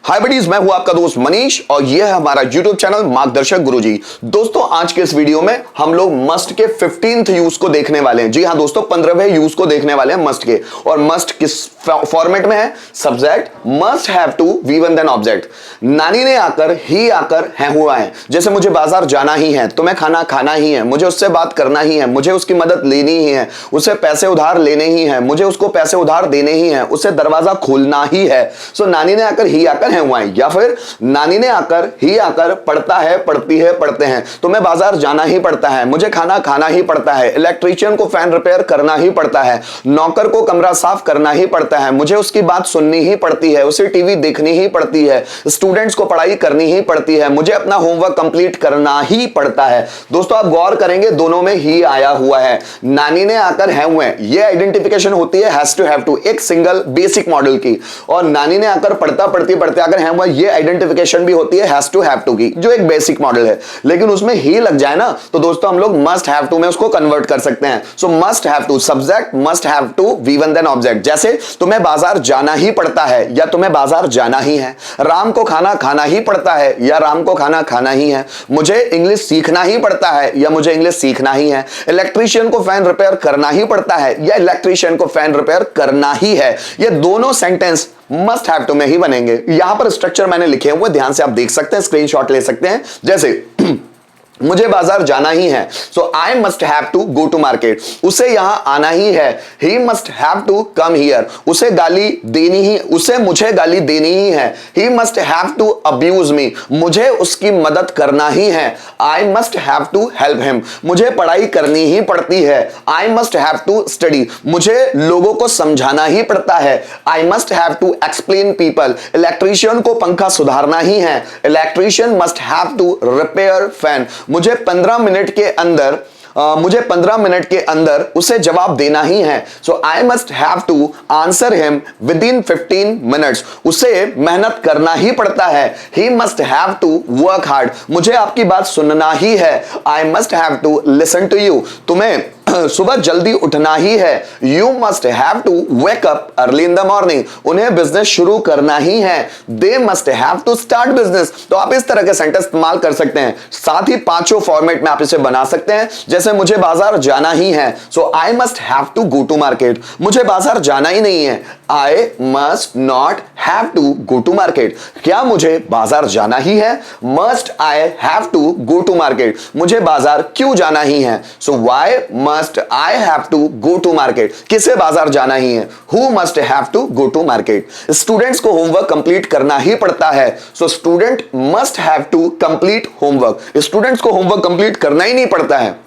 हाय buddies, मैं हूं आपका दोस्त मनीष और यह है हमारा YouTube चैनल मार्गदर्शक गुरुजी। दोस्तों, आज के इस वीडियो में हम लोग मस्ट के 15th यूज को देखने वाले हैं। जी हां दोस्तों, 15वें यूज को देखने वाले हैं मस्ट के। और मस्ट किस फॉर्मेट में है? Subject must have to V1 then object. नानी ने आकर, ही आकर, है हुआ है। जैसे मुझे बाजार जाना ही है, तुम्हें खाना खाना ही है, मुझे उससे बात करना ही है, मुझे उसकी मदद लेनी ही है, उसे पैसे उधार लेने ही है, मुझे उसको पैसे उधार देने ही है, उसे दरवाजा खोलना ही है। सो नानी ने आकर, ही आकर, है हुआ है। या फिर नानी ने आकर, ही आकर, पढ़ता है, पढ़ती है, पढ़ते हैं, तुम्हें बाजार जाना ही पड़ता है, मुझे खाना खाना ही पड़ता है, इलेक्ट्रीशियन को फैन रिपेयर करना ही पड़ता है, नौकर को कमरा साफ करना ही पड़ता है, मुझे उसकी बात सुननी ही पड़ती है, उसे टीवी देखनी ही पड़ती है, स्टूडेंट्स को पढ़ाई करनी ही पड़ती है, मुझे अपना होमवर्क कंप्लीट करना ही पड़ता है। दोस्तों, आप गौर करेंगे दोनों में ही आया हुआ है। नानी ने आकर, है हुए, ये आइडेंटिफिकेशन होती है हैज टू एक सिंगल बेसिक मॉडल की। और नानी ने आकर, पढ़ता पढ़ती पढ़ते आकर, है हुआ, ये आइडेंटिफिकेशन भी होती है हैज टू की, जो एक बेसिक मॉडल है। लेकिन उसमें ही लग जाए ना, तो दोस्तों हम लोग मस्ट हैव टू में उसको कन्वर्ट कर सकते हैं। So must have to, subject must have to V1 then object. जैसे तुम्हें बाजार जाना ही पड़ता है या तुम्हें बाजार जाना ही है, राम को खाना खाना ही पड़ता है या राम को खाना खाना ही है, मुझे इंग्लिश सीखना ही पड़ता है या मुझे इंग्लिश सीखना ही है, इलेक्ट्रीशियन को फैन रिपेयर करना ही पड़ता है या इलेक्ट्रीशियन को फैन रिपेयर करना ही है। ये दोनों सेंटेंस मस्ट हैव टू में ही बनेंगे। यहां पर स्ट्रक्चर मैंने लिखे हुए, ध्यान से आप देख सकते हैं, स्क्रीनशॉट ले सकते हैं। जैसे मुझे बाजार जाना ही है, so I must have to go to market. उसे यहां आना ही है, he must have to come here. उसे गाली देनी ही, उसे मुझे गाली देनी ही है, he must have to abuse me. मुझे उसकी मदद करना ही है, I must have to help him. मुझे पढ़ाई करनी ही पड़ती है, I must have to study. मुझे लोगों को समझाना ही पड़ता है, I must have to explain people. Electrician को पंखा सुधारना ही है, electrician must have to repair fan. मुझे 15 मिनट के अंदर उसे जवाब देना ही है, so I must have to answer him within 15 minutes. उसे मेहनत करना ही पड़ता है, he must have to work hard. मुझे आपकी बात सुनना ही है, I must have to listen to you. तुम्हें सुबह जल्दी उठना ही है, you must have to wake up early in the morning. उन्हें बिजनेस शुरू करना ही है, they must have to start business. तो आप इस तरह के सेंटेंस इस्तेमाल कर सकते हैं। साथ ही पांचों फॉर्मेट में आप इसे बना सकते हैं। जैसे मुझे बाजार जाना ही है, so I must have to go to market. मुझे बाजार जाना ही नहीं है, I must not have to go to market. क्या मुझे बाजार जाना ही है? Must I have to go to market. मुझे बाजार क्यों जाना ही है? So why must I have to go to market. किसे बाजार जाना ही है? Who must have to go to market. Students को होमवर्क कंप्लीट करना ही पड़ता है, so student must have to complete homework. Students को होमवर्क कंप्लीट करना ही नहीं पड़ता है,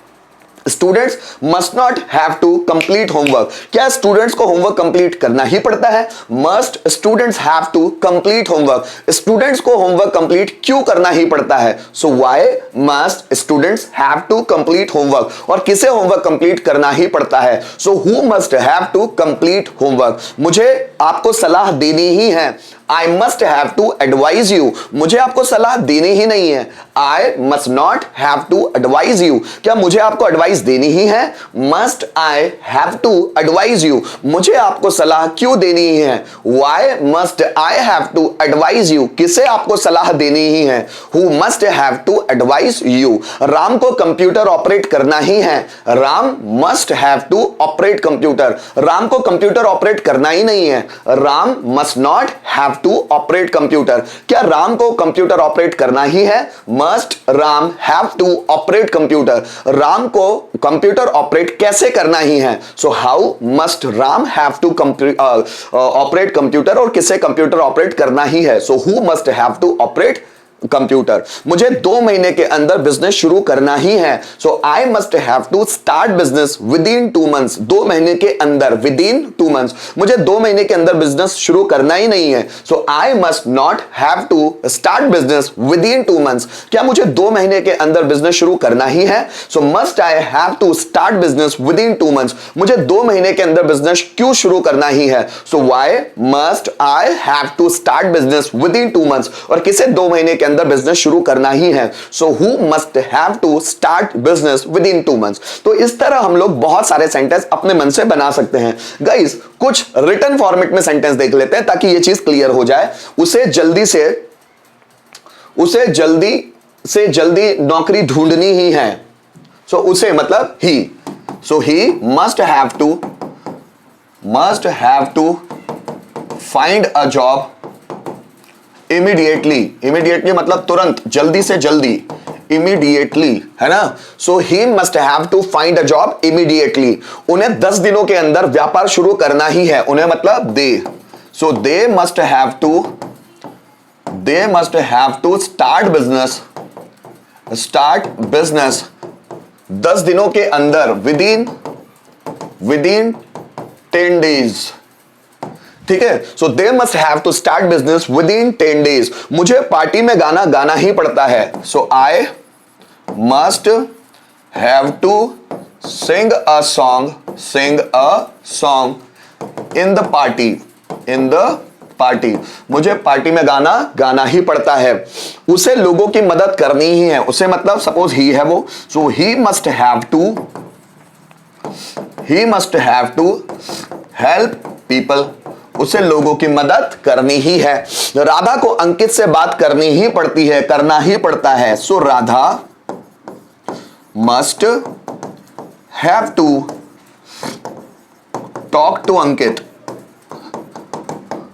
students must not have to complete homework. क्या स्टूडेंट्स को होमवर्क कंप्लीट करना ही पड़ता है? Must students have to complete homework. Students को होमवर्क कंप्लीट क्यों करना ही पड़ता है? So why must students have to complete homework. और किसे होमवर्क कंप्लीट करना ही पड़ता है? So who must have to complete homework. मुझे आपको सलाह देनी ही है, I must have to advise you. मुझे आपको सलाह देनी ही नहीं है, I must not have to advise you. क्या मुझे आपको एडवाइस देनी ही है? Must I have to advise you. मुझे आपको सलाह क्यों देनी ही है? Why must I have to advise you. किसे आपको सलाह देनी ही है? Who must have to advise you. Ram को कंप्यूटर ऑपरेट करना ही है, Ram must have to operate computer. Ram को कंप्यूटर ऑपरेट करना ही नहीं है, Ram must not have to operate computer. क्या राम को कंप्यूटर ऑपरेट करना ही है? Must Ram have to operate computer. Ram को कंप्यूटर ऑपरेट कैसे करना ही है? So how must Ram have to operate computer. और किसे कंप्यूटर ऑपरेट करना ही है? So who must have to operate computer. मुझे 2 महीने के अंदर बिजनेस शुरू करना ही है, so I must have to start business within 2 months. 2 महीने के अंदर, विद इन 2 मंथ्स। मुझे 2 महीने के अंदर बिजनेस शुरू करना ही नहीं है, so I must not have to start business within 2 months. क्या मुझे 2 महीने के अंदर बिजनेस शुरू करना ही है? So must I have to start business within 2 months. मुझे 2 महीने के अंदर बिजनेस क्यों शुरू करना ही है? So why must I have to start business within 2 months. और किसे 2 महीने के अंदर बिजनेस शुरू करना ही है. So who must have to start business within 2 months. तो इस तरह हम लोग बहुत सारे सेंटेंस अपने मन से बना सकते हैं. गाइस कुछ रिटन फॉर्मेट में सेंटेंस देख लेते हैं ताकि ये चीज क्लियर हो जाए. उसे जल्दी नौकरी ढूंढनी ही है. सो उसे मतलब he. So he must have to find a job immediately मतलब तुरंत, जल्दी से जल्दी, इमीडिएटली, है ना. So he must have to find a job immediately. उन्हें 10 दिनों के अंदर व्यापार शुरू करना ही है. उन्हें मतलब they. So they must have to start business 10 दिनों के अंदर, विद इन 10 days. ठीक है. So they must have to start business within 10 days. मुझे पार्टी में गाना ही पड़ता है. So I must have to sing a song in the party. मुझे पार्टी में गाना ही पड़ता है. उसे लोगों की मदद करनी ही है. उसे मतलब सपोज ही है वो. So he must have to help people. उसे लोगों की मदद करनी ही है. राधा को अंकित से बात करनी ही पड़ती है, करना ही पड़ता है. So Radha must have to talk to Ankit.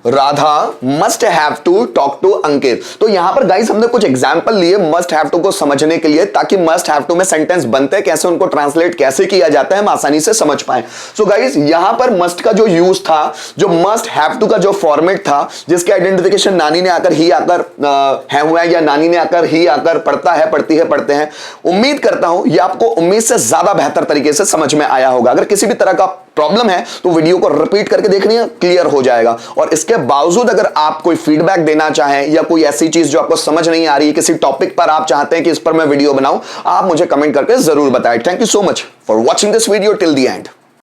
Radha must have to talk to Ankit. तो यहां पर गाइस हमने कुछ एग्जांपल लिए मस्ट हैव टू को समझने के लिए, ताकि मस्ट हैव टू में सेंटेंस बनते कैसे, उनको ट्रांसलेट कैसे किया जाता है, हम आसानी से समझ पाए. सो गाइस यहां पर मस्ट का जो यूज था, जो मस्ट हैव टू का जो फॉर्मेट था, जिसके आइडेंटिफिकेशन नानी ने आकर ही आकर है हुआ है, या नानी ने आकर ही आकर पढ़ता है, पढ़ती है, पढ़ते हैं. उम्मीद करता हूं ये आपको उम्मीद से ज्यादा बेहतर तरीके से समझ में आया होगा. अगर किसी भी तरह का प्रॉब्लम है तो वीडियो को रिपीट करके देखनी है, क्लियर हो जाएगा. और इसके बावजूद अगर आप कोई फीडबैक देना चाहें या कोई ऐसी चीज जो आपको समझ नहीं आ रही, किसी टॉपिक पर आप चाहते हैं कि इस पर मैं वीडियो बनाऊं, आप मुझे कमेंट करके जरूर बताएं. Thank you so much for watching this video till the end.